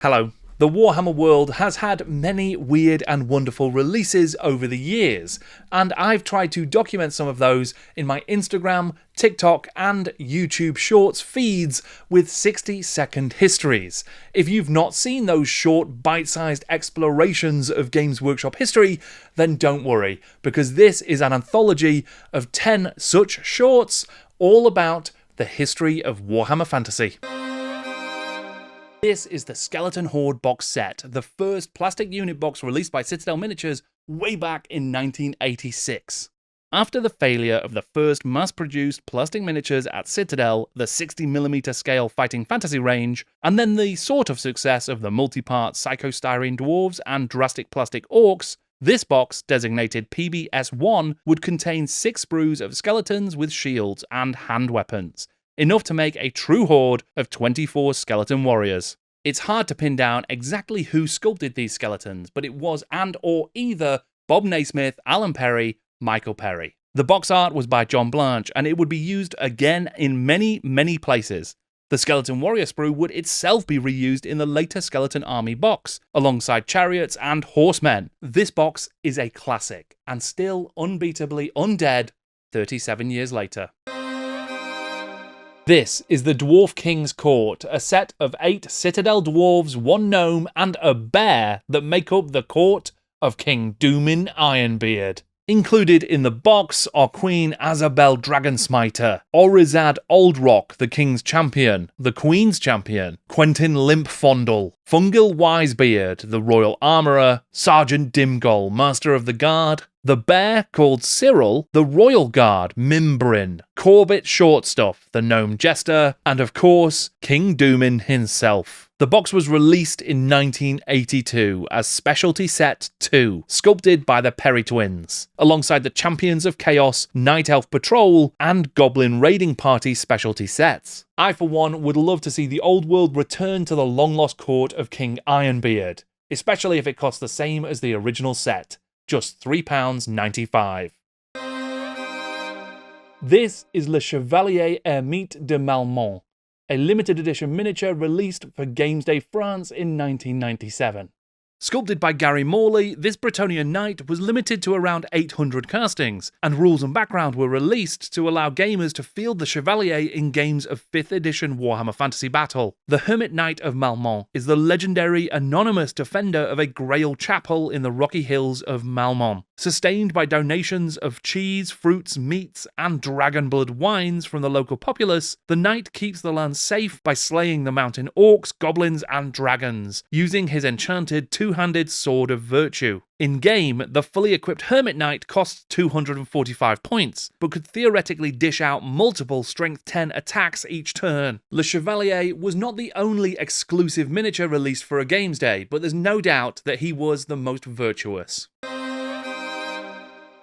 Hello. The Warhammer world has had many weird and wonderful releases over the years, and I've tried to document some of those in my Instagram, TikTok, and YouTube Shorts feeds with 60-second histories. If you've not seen those short, bite-sized explorations of Games Workshop history, then don't worry, because this is an anthology of 10 such shorts, all about the history of Warhammer Fantasy. This is the Skeleton Horde box set, the first plastic unit box released by Citadel Miniatures way back in 1986. After the failure of the first mass-produced plastic miniatures at Citadel, the 60mm scale Fighting Fantasy range, and then the sort of success of the multi-part Psychostyrene Dwarves and Drastic Plastic Orcs, this box, designated PBS-1, would contain 6 sprues of skeletons with shields and hand weapons, enough to make a true horde of 24 skeleton warriors. It's hard to pin down exactly who sculpted these skeletons, but it was and/or either Bob Naismith, Alan Perry, Michael Perry. The box art was by John Blanche, and it would be used again in many places. The Skeleton Warrior sprue would itself be reused in the later Skeleton Army box, alongside chariots and horsemen. This box is a classic, and still unbeatably undead 37 years later. This is the Dwarf King's Court, a set of 8 Citadel Dwarves, 1 Gnome, and a bear that make up the court of King Doomin Ironbeard. Included in the box are Queen Azabel Dragonsmiter, Orizad Oldrock, the King's Champion, the Queen's Champion, Quentin Limpfondle, Fungil Wisebeard, the Royal Armourer, Sergeant Dimgol, Master of the Guard, the bear called Cyril, the Royal Guard, Mimbrin, Corbett Shortstuff, the Gnome Jester, and of course, King Doomin himself. The box was released in 1982 as Specialty Set 2, sculpted by the Perry twins, alongside the Champions of Chaos, Night Elf Patrol, and Goblin Raiding Party specialty sets. I, for one, would love to see the old world return to the long-lost court of King Ironbeard, especially if it costs the same as the original set, just £3.95. This is Le Chevalier Ermite de Malmont, a limited edition miniature released for Games Day France in 1997. Sculpted by Gary Morley, this Bretonnian knight was limited to around 800 castings, and rules and background were released to allow gamers to field the Chevalier in games of 5th edition Warhammer Fantasy Battle. The Hermit Knight of Malmont is the legendary anonymous defender of a Grail chapel in the rocky hills of Malmont. Sustained by donations of cheese, fruits, meats, and dragonblood wines from the local populace, the knight keeps the land safe by slaying the mountain orcs, goblins, and dragons, using his enchanted two-handed Sword of Virtue. In-game, the fully equipped Hermit Knight costs 245 points, but could theoretically dish out multiple Strength 10 attacks each turn. Le Chevalier was not the only exclusive miniature released for a Games Day, but there's no doubt that he was the most virtuous.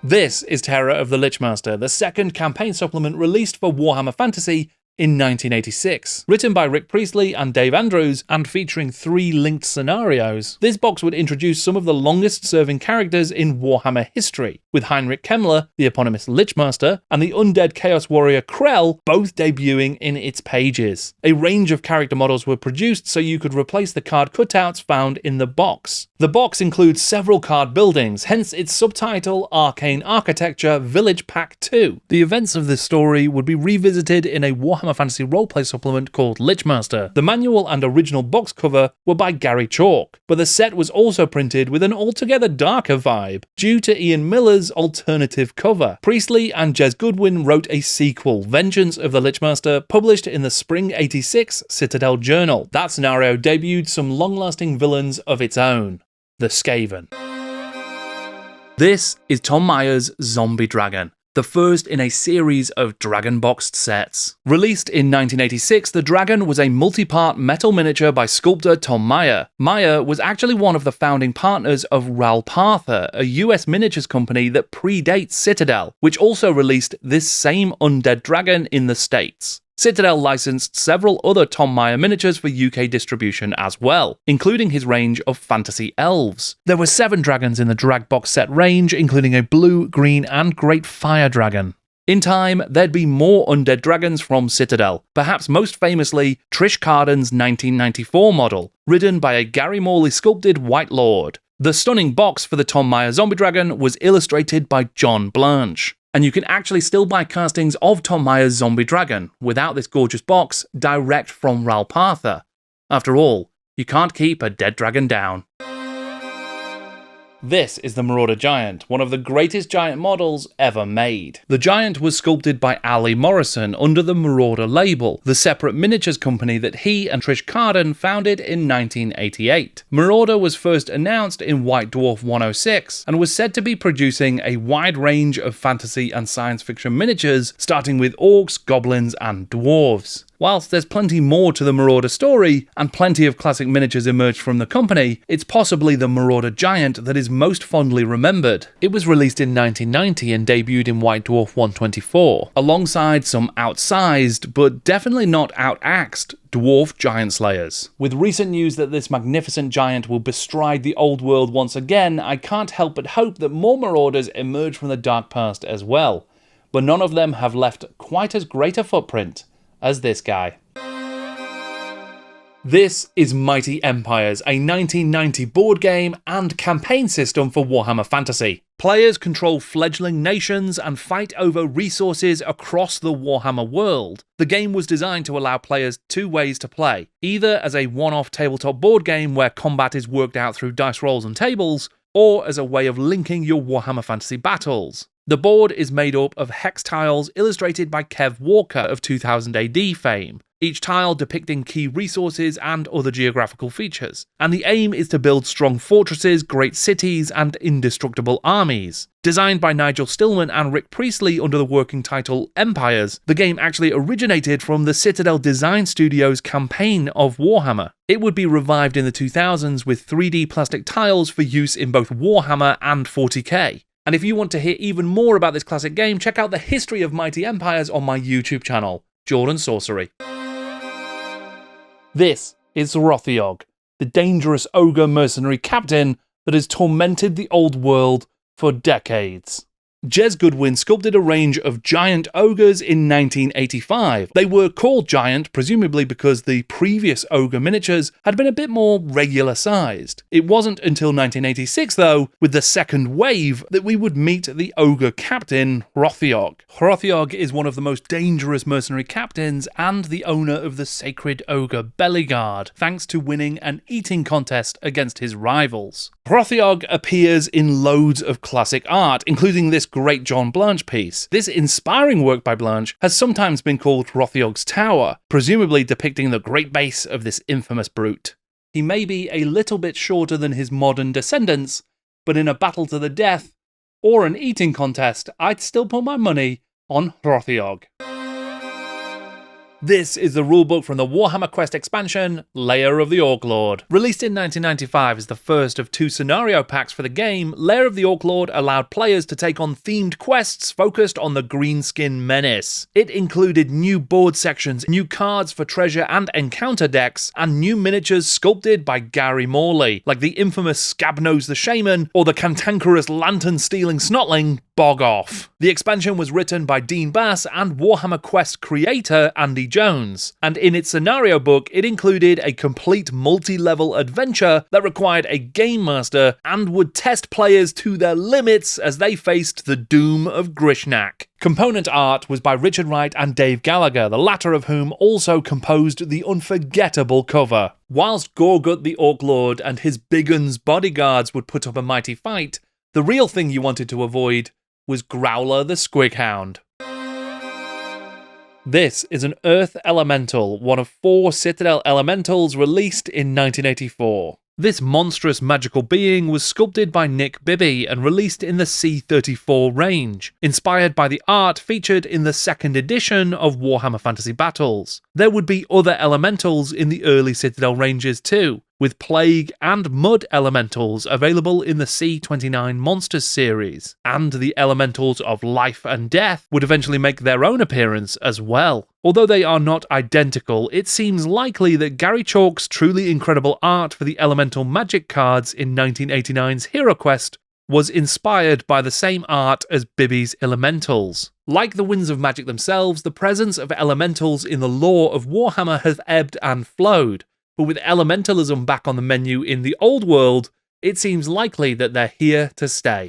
This is Terror of the Lichmaster, the second campaign supplement released for Warhammer Fantasy in 1986. Written by Rick Priestley and Dave Andrews, and featuring 3 linked scenarios, this box would introduce some of the longest-serving characters in Warhammer history, with Heinrich Kemmler, the eponymous Lichmaster, and the undead Chaos Warrior Krell both debuting in its pages. A range of character models were produced so you could replace the card cutouts found in the box. The box includes several card buildings, hence its subtitle Arcane Architecture Village Pack 2. The events of this story would be revisited in a Warhammer Fantasy roleplay supplement called Lichmaster. The manual and original box cover were by Gary Chalk, but the set was also printed with an altogether darker vibe due to Ian Miller's alternative cover. Priestley and Jez Goodwin wrote a sequel, Vengeance of the Lichmaster, published in the Spring '86 Citadel Journal. That scenario debuted some long-lasting villains of its own, the Skaven. This is Tom Meyer's Zombie Dragon, the first in a series of dragon-boxed sets. Released in 1986, the dragon was a multi-part metal miniature by sculptor Tom Meyer. Meyer was actually one of the founding partners of Ral Partha, a US miniatures company that predates Citadel, which also released this same undead dragon in the States. Citadel licensed several other Tom Meyer miniatures for UK distribution as well, including his range of fantasy elves. There were 7 dragons in the drag box set range, including a blue, green, and great fire dragon. In time, there'd be more undead dragons from Citadel, perhaps most famously Trish Carden's 1994 model, ridden by a Gary Morley sculpted White Lord. The stunning box for the Tom Meyer zombie dragon was illustrated by John Blanche, and you can actually still buy castings of Tom Meyer's zombie dragon, without this gorgeous box, direct from Ral Partha. After all, you can't keep a dead dragon down. This is the Marauder Giant, one of the greatest giant models ever made. The Giant was sculpted by Ali Morrison under the Marauder label, the separate miniatures company that he and Trish Carden founded in 1988. Marauder was first announced in White Dwarf 106, and was said to be producing a wide range of fantasy and science fiction miniatures, starting with orcs, goblins, and dwarves. Whilst there's plenty more to the Marauder story, and plenty of classic miniatures emerged from the company, it's possibly the Marauder Giant that is most fondly remembered. It was released in 1990 and debuted in White Dwarf 124, alongside some outsized, but definitely not out-axed, dwarf giant slayers. With recent news that this magnificent giant will bestride the old world once again, I can't help but hope that more Marauders emerge from the dark past as well, but none of them have left quite as great a footprint as this guy. This is Mighty Empires, a 1990 board game and campaign system for Warhammer Fantasy. Players control fledgling nations and fight over resources across the Warhammer world. The game was designed to allow players two ways to play, either as a one-off tabletop board game where combat is worked out through dice rolls and tables, or as a way of linking your Warhammer Fantasy battles. The board is made up of hex tiles illustrated by Kev Walker of 2000 AD fame, each tile depicting key resources and other geographical features, and the aim is to build strong fortresses, great cities, and indestructible armies. Designed by Nigel Stillman and Rick Priestley under the working title Empires, the game actually originated from the Citadel Design Studio's campaign of Warhammer. It would be revived in the 2000s with 3D plastic tiles for use in both Warhammer and 40k. And if you want to hear even more about this classic game, check out the history of Mighty Empires on my YouTube channel, Joylin Sorcery. This is Rothiog, the dangerous ogre mercenary captain that has tormented the old world for decades. Jez Goodwin sculpted a range of giant ogres in 1985. They were called giant, presumably because the previous ogre miniatures had been a bit more regular sized. It wasn't until 1986, though, with the second wave, that we would meet the ogre captain, Rothiog. Rothiog is one of the most dangerous mercenary captains and the owner of the sacred ogre Bellyguard, thanks to winning an eating contest against his rivals. Rothiog appears in loads of classic art, including this great John Blanche piece. This inspiring work by Blanche has sometimes been called Rothiog's Tower, presumably depicting the great base of this infamous brute. He may be a little bit shorter than his modern descendants, but in a battle to the death, or an eating contest, I'd still put my money on Rothiog. This is the rulebook from the Warhammer Quest expansion, Lair of the Orc Lord. Released in 1995 as the first of two scenario packs for the game, Lair of the Orc Lord allowed players to take on themed quests focused on the Greenskin Menace. It included new board sections, new cards for treasure and encounter decks, and new miniatures sculpted by Gary Morley, like the infamous Scabnose the Shaman or the cantankerous lantern-stealing snotling Bog Off. The expansion was written by Dean Bass and Warhammer Quest creator Andy Jones, and in its scenario book it included a complete multi-level adventure that required a game master and would test players to their limits as they faced the doom of Grishnak. Component art was by Richard Wright and Dave Gallagher, the latter of whom also composed the unforgettable cover. Whilst Gorgut the Orc Lord and his Bigguns bodyguards would put up a mighty fight, the real thing you wanted to avoid was Growler the Squighound. This is an Earth Elemental, one of 4 Citadel Elementals released in 1984. This monstrous magical being was sculpted by Nick Bibby and released in the C34 range, inspired by the art featured in the second edition of Warhammer Fantasy Battles. There would be other elementals in the early Citadel ranges too, with Plague and Mud elementals available in the C29 Monsters series, and the elementals of Life and Death would eventually make their own appearance as well. Although they are not identical, it seems likely that Gary Chalk's truly incredible art for the elemental magic cards in 1989's Hero Quest was inspired by the same art as Bibby's elementals. Like the Winds of Magic themselves, the presence of elementals in the lore of Warhammer has ebbed and flowed, but with elementalism back on the menu in the old world, it seems likely that they're here to stay.